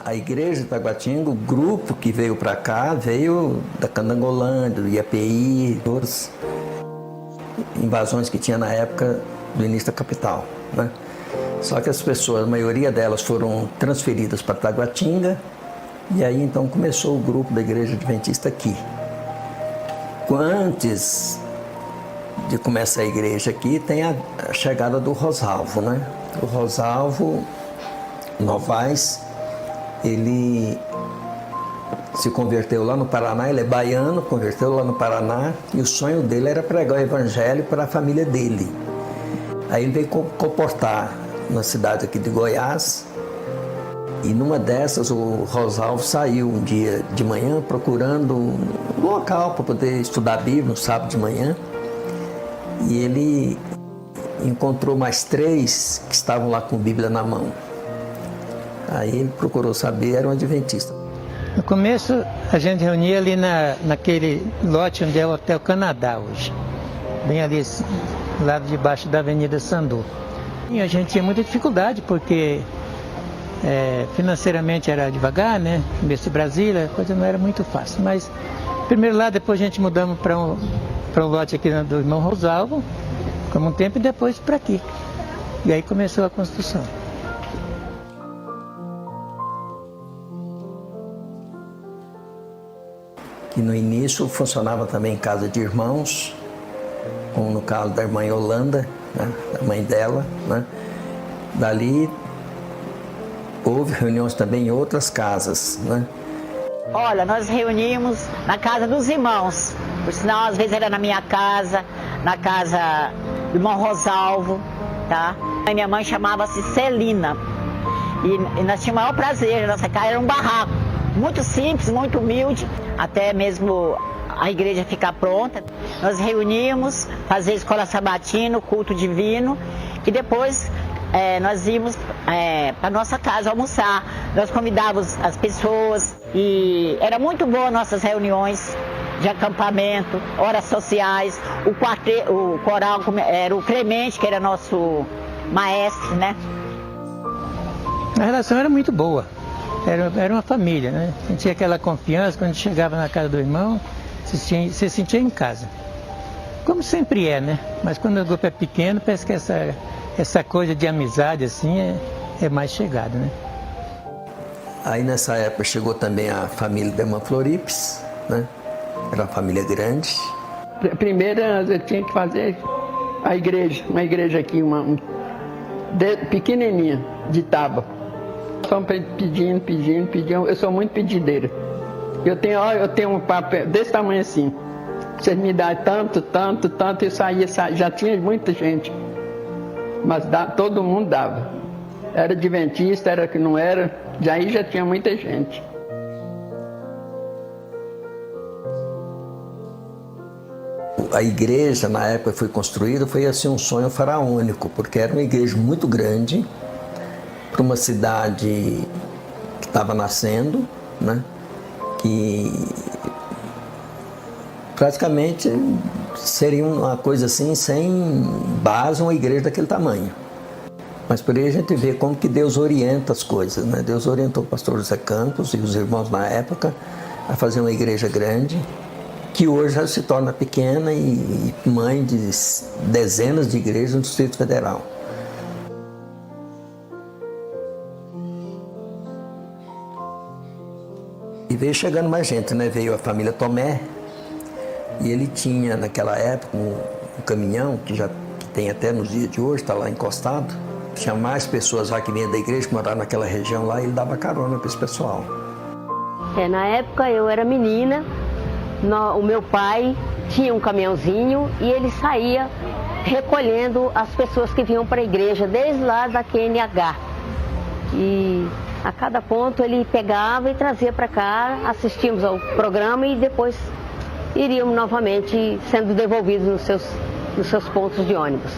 A igreja de Taguatinga, o grupo que veio para cá, veio da Candangolândia, do IAPI, todas invasões que tinha na época do início da capital, né? Só que as pessoas, a maioria delas foram transferidas para Taguatinga, e aí então começou o grupo da Igreja Adventista aqui. Antes de começar a igreja aqui, tem a chegada do Rosalvo, né? O Rosalvo Novaes, ele se converteu lá no Paraná, ele é baiano, converteu lá no Paraná, e o sonho dele era pregar o evangelho para a família dele. Aí ele veio comportar na cidade aqui de Goiás, e numa dessas o Rosalvo saiu um dia de manhã procurando um local para poder estudar a Bíblia no sábado de manhã, e ele encontrou mais 3 que estavam lá com a Bíblia na mão. Aí ele procurou saber, era um adventista. No começo a gente reunia ali naquele lote onde é o Hotel Canadá hoje, bem ali, lado de baixo da Avenida Sandu. E a gente tinha muita dificuldade porque financeiramente era devagar, né? Nesse Brasília, a coisa não era muito fácil. Mas primeiro lá, depois a gente mudamos para um lote aqui do irmão Rosalvo, ficamos um tempo, e depois para aqui. E aí começou a construção. Que no início funcionava também em casa de irmãos, como no caso da irmã Yolanda, né, a mãe dela, né? Dali houve reuniões também em outras casas, né? Olha, nós reuníamos na casa dos irmãos, por sinal às vezes era na minha casa, na casa do irmão Rosalvo, tá? A minha mãe chamava-se Celina, e nós tínhamos o maior prazer, nossa casa era um barraco, muito simples, muito humilde, até mesmo a igreja ficar pronta. Nós reuníamos, fazia escola sabatina, culto divino, e depois nós íamos para nossa casa almoçar. Nós convidávamos as pessoas e era muito boa nossas reuniões de acampamento, horas sociais. O coral era o Clemente, que era nosso maestro, né? A relação era muito boa, era uma família, né? A gente tinha aquela confiança, quando chegava na casa do irmão, se sentia em casa. Como sempre é, né? Mas quando o grupo é pequeno, parece que essa coisa de amizade assim é mais chegada, né? Aí nessa época chegou também a família da irmã Floripes, né? Era uma família grande. Primeiro eu tinha que fazer uma igreja aqui, pequenininha, de tábua. Só pedindo, eu sou muito pedideira. Eu tenho um papel desse tamanho assim. Vocês me dão tanto, eu saía, já tinha muita gente. Mas todo mundo dava. Era adventista, era que não era, já tinha muita gente. A igreja, na época que foi construída, foi assim um sonho faraônico, porque era uma igreja muito grande, para uma cidade que estava nascendo, né? Que praticamente seria uma coisa assim, sem base, uma igreja daquele tamanho. Mas por aí a gente vê como que Deus orienta as coisas, né? Deus orientou o pastor José Campos e os irmãos na época a fazer uma igreja grande, que hoje já se torna pequena e mãe de dezenas de igrejas no Distrito Federal. E veio chegando mais gente, né? Veio a família Tomé, e ele tinha naquela época um caminhão que tem até nos dias de hoje, está lá encostado. Tinha mais pessoas lá que vinham da igreja, que moravam naquela região lá, e ele dava carona para esse pessoal. Na época eu era menina, o meu pai tinha um caminhãozinho e ele saía recolhendo as pessoas que vinham para a igreja, desde lá da QNH. E a cada ponto ele pegava e trazia para cá, assistíamos ao programa e depois iríamos novamente sendo devolvidos nos seus pontos de ônibus.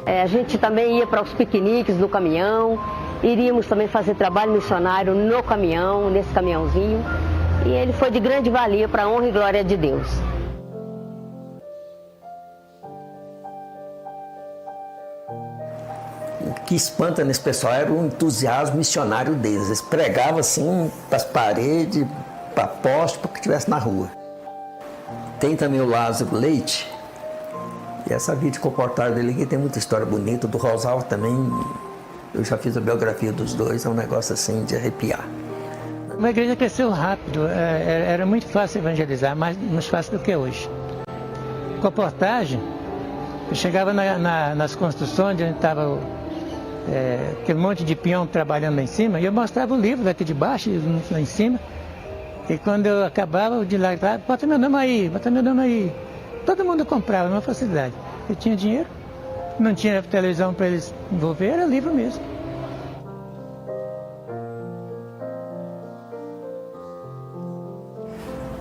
A gente também ia para os piqueniques no caminhão, iríamos também fazer trabalho missionário no caminhão, nesse caminhãozinho, e ele foi de grande valia para a honra e glória de Deus. que espanta nesse pessoal era o entusiasmo missionário deles. Eles pregavam assim para as paredes, para poste, para o que estivesse na rua. Tem também o Lázaro Leite, e essa vida de comportar dele aqui tem muita história bonita. Do Rosalvo também, eu já fiz a biografia dos dois, é um negócio assim de arrepiar. Uma igreja cresceu rápido, era muito fácil evangelizar, mais fácil do que hoje. Comportagem, eu chegava nas construções, onde estava aquele monte de peão trabalhando lá em cima, e eu mostrava o livro daqui de baixo, lá em cima, e quando eu acabava de lá, bota meu nome aí. Todo mundo comprava, numa facilidade. Eu tinha dinheiro, não tinha televisão para eles envolver, era livro mesmo.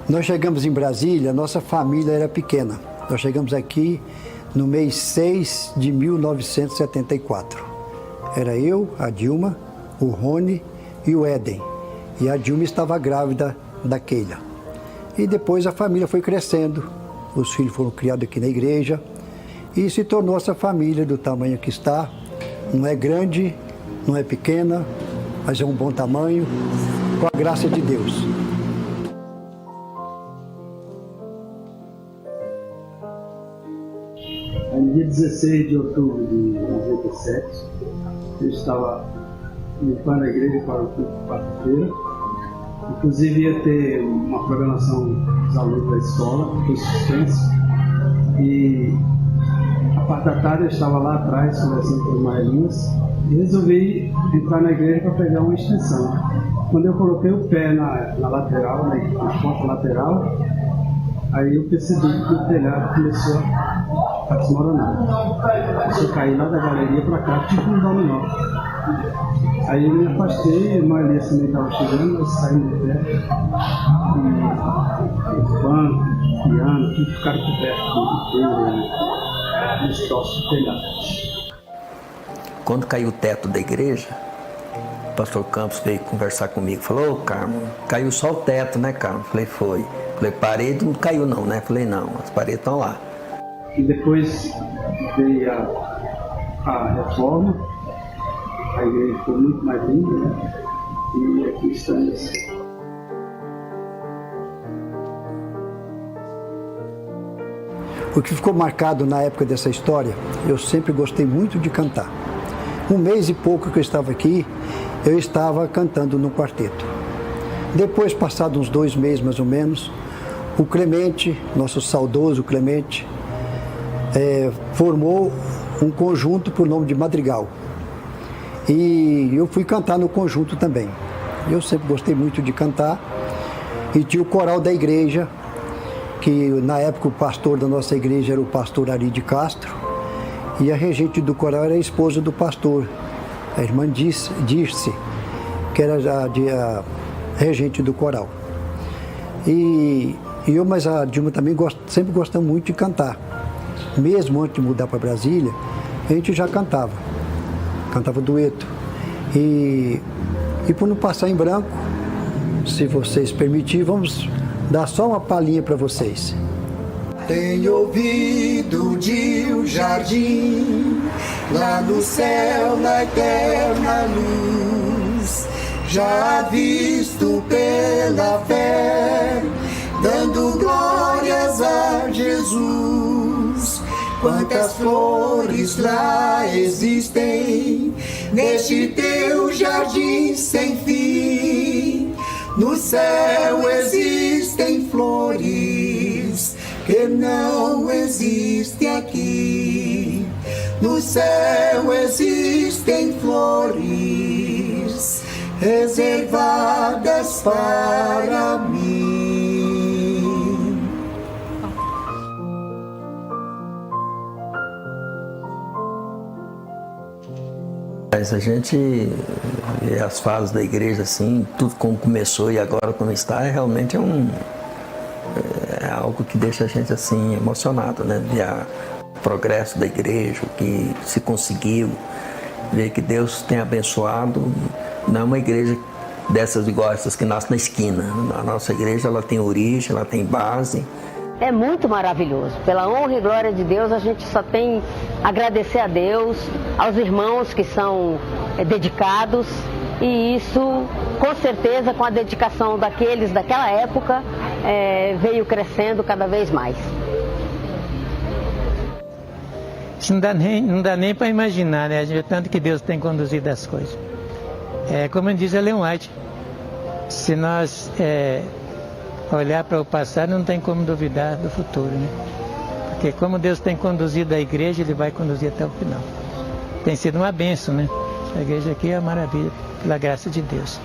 Nós chegamos em Brasília, nossa família era pequena. Nós chegamos aqui no mês 6 de 1974. Era eu, a Dilma, o Rony e o Éden. E a Dilma estava grávida da Keila. E depois a família foi crescendo, os filhos foram criados aqui na igreja e se tornou essa família do tamanho que está. Não é grande, não é pequena, mas é um bom tamanho, com a graça de Deus. No dia 16 de outubro de 97, eu estava limpando a igreja para o culto de quarta-feira. Inclusive ia ter uma programação dos alunos da escola, que foi suspenso. E a parte da tarde eu estava lá atrás conversando com os maelinhos e resolvi entrar na igreja para pegar uma extensão. Quando eu coloquei o pé na lateral, na porta lateral, aí eu percebi que o telhado começou a desmoronar. Eu caí lá da galeria para cá, tipo um dominó. Aí eu me afastei, a maioria também estava chegando, eu saí do pé. E banco, piano, tudo ficaram coberto de destroços do telhado. Quando caiu o teto da igreja, o pastor Campos veio conversar comigo. Falou: ô Carmo, caiu só o teto, né, Carmo? Falei: foi. Falei: parede não caiu não, né? Falei: não, as paredes estão lá. E depois veio a reforma, a igreja ficou muito mais linda, né? E aqui estamos. O que ficou marcado na época dessa história, eu sempre gostei muito de cantar. Um mês e pouco que eu estava aqui, eu estava cantando no quarteto. Depois, passados uns 2 meses mais ou menos, o Clemente, nosso saudoso Clemente, formou um conjunto por nome de Madrigal. E eu fui cantar no conjunto também. Eu sempre gostei muito de cantar. E tinha o coral da igreja, que na época o pastor da nossa igreja era o pastor Ari de Castro. E a regente do coral era a esposa do pastor, a irmã Dirce, que era a regente do coral. E eu, mas a Dilma também sempre gostamos muito de cantar. Mesmo antes de mudar para Brasília, a gente já cantava dueto. E por não passar em branco, se vocês permitirem, vamos dar só uma palhinha para vocês. Tenho ouvido de um jardim, lá no céu, na eterna luz, já visto pela fé, dando glórias a Jesus. Quantas flores lá existem, neste teu jardim sem fim. No céu existem flores que não existem aqui. No céu existem flores reservadas para mim. Mas a gente vê as fases da igreja assim, tudo como começou e agora como está, realmente é algo que deixa a gente assim emocionado, né? Ver o progresso da igreja, o que se conseguiu, ver que Deus tem abençoado. Não é uma igreja dessas igual essas que nasce na esquina. A nossa igreja, ela tem origem, ela tem base. é muito maravilhoso. Pela honra e glória de Deus, a gente só tem a agradecer a Deus, aos irmãos que são dedicados, e isso, com certeza, com a dedicação daqueles daquela época, veio crescendo cada vez mais. Isso não dá nem para imaginar, né? O tanto que Deus tem conduzido as coisas. Como diz Ellen White, se nós olhar para o passado, não tem como duvidar do futuro, né? Porque como Deus tem conduzido a igreja, Ele vai conduzir até o final. Tem sido uma bênção, né? A igreja aqui é uma maravilha, pela graça de Deus.